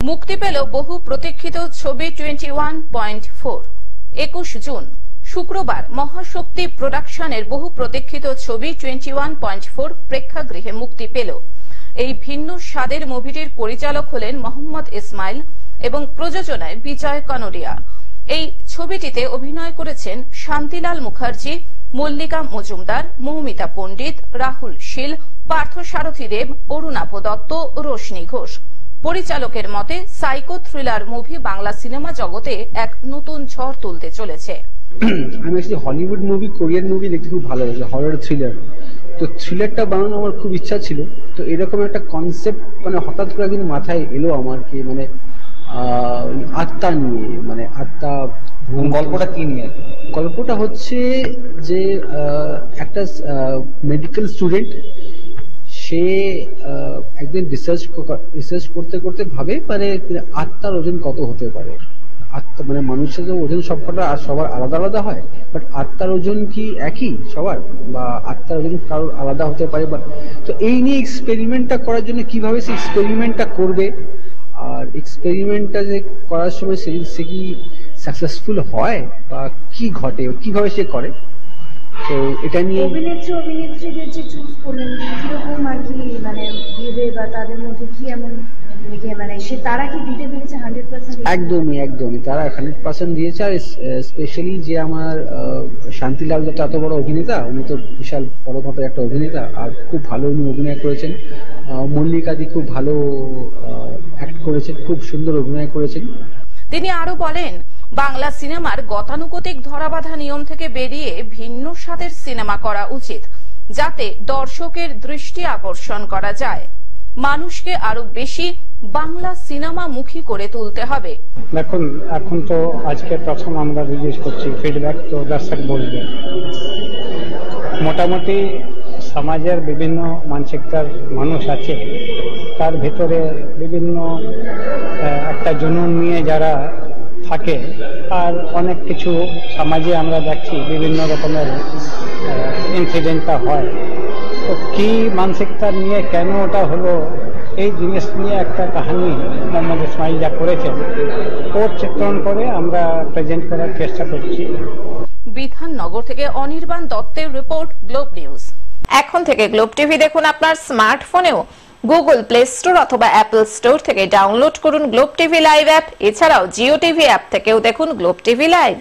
মুক্তি পেল বহু প্রতীক্ষিত ছবি 21.4। 21 জুন শুক্রবার মহাশক্তি প্রোডাকশনের বহু প্রতীক্ষিত ছবি 21.4 প্রেক্ষাগৃহে মুক্তি পেল। এই ভিন্ন স্বাদের মুভিটির পরিচালক হলেন মোহাম্মদ ইসমাইল এবং প্রযোজনায় বিজয় কানোরিয়া। এই ছবিটিতে অভিনয় করেছেন শান্তিলাল মুখার্জি, মল্লিকা মজুমদার, মৌমিতা পণ্ডিত, রাহুল শীল, পার্থসারথী দেব, অরুণাভ দত্ত, রোশনি ঘোষ। পরিচালকের মতে psycho thriller movie Bangla cinema জগতে এক নতুন ঝড় তুলতে চলেছে। আমি আসলে হলিউড মুভি, কোরিয়ান মুভি দেখতে খুব ভালোবাসি, হরর থ্রিলার। তো থ্রিলারটা বানানো আমার খুব ইচ্ছা ছিল। তো এরকম একটা কনসেপ্ট মানে হঠাৎ করে কিন্তু মাথায় এলো আমার, কি মানে আত্মা নিয়ে, মানে আত্মা। গল্পটা কি নিয়ে? গল্পটা হচ্ছে যে একটা মেডিকেল স্টুডেন্ট, সে একদিন রিসার্চ করতে করতে ভাবে মানে আত্মার ওজন কত হতে পারে। আত্মা মানে মানুষের তো ওজন সবকটা আর সবার আলাদা আলাদা হয়, বাট আত্মার ওজন কি একই সবার, বা আত্মার ওজন কারোর আলাদা হতে পারে। তো এই নিয়ে এক্সপেরিমেন্টটা করার জন্য কিভাবে সে এক্সপেরিমেন্টটা করবে, আর এক্সপেরিমেন্টটা যে করার সময় সে কি সাকসেসফুল হয় বা কি ঘটে, কিভাবে সে করে। তো এটা নিয়ে অভিনেত্রীদের যে চুজ করলেন কিরকম আর কি মানে ভেবে, বা তাদের মধ্যে কি এমন মানে তারা কি দিতে পেরেছে 100%? একদমই তারা 100% দিয়েছে। আর স্পেশালি যে আমার শান্তিলাল দত্ত এত বড় অভিনেতা, উনি তো বিশাল বড় মাপের একটা অভিনেতা, আর খুব ভালো উনি অভিনয় করেছেন। মল্লিকাদি খুব ভালো অ্যাক্ট করেছেন, খুব সুন্দর অভিনয় করেছেন। তিনি আরো বলেন, বাংলা সিনেমার গতানুগতিক ধরাবাঁধা নিয়ম থেকে বেরিয়ে ভিন্ন স্বাদের সিনেমা করা উচিত, যাতে দর্শকের দৃষ্টি আকর্ষণ করা যায়। মানুষকে আরো বেশি বাংলা সিনেমা মুখী করে তুলতে হবে। দেখুন, এখন তো আজকে প্রথম আমরা রিলিজ করছি, ফিডব্যাক তো দর্শক বলবে। মোটামুটি সমাজের বিভিন্ন মানসিকতার মানুষ আছে, তার ভিতরে বিভিন্ন একটা জুনুন নিয়ে যারা থাকে, আর অনেক কিছু সমাজে আমরা দেখছি বিভিন্ন রকমের ইনসিডেন্টটা হয়। তো কি মানসিকতা নিয়ে কেন ওটা হলো, এই জিনিস নিয়ে একটা কাহিনী মোহাম্মদ ইসমাইল যা করেছেন, ওর চিত্রণ করে আমরা প্রেজেন্ট করার চেষ্টা করছি। বিধাননগর থেকে অনির্বাণ দত্তের রিপোর্ট, গ্লোব নিউজ। এখন থেকে গ্লোব টিভি দেখুন আপনার স্মার্টফোনেও। গুগল প্লে স্টোর অথবা অ্যাপল স্টোর থেকে ডাউনলোড করুন গ্লোব টিভি লাইভ অ্যাপ। এছাড়াও জিও টিভি অ্যাপ থেকেও দেখুন গ্লোব টিভি লাইভ।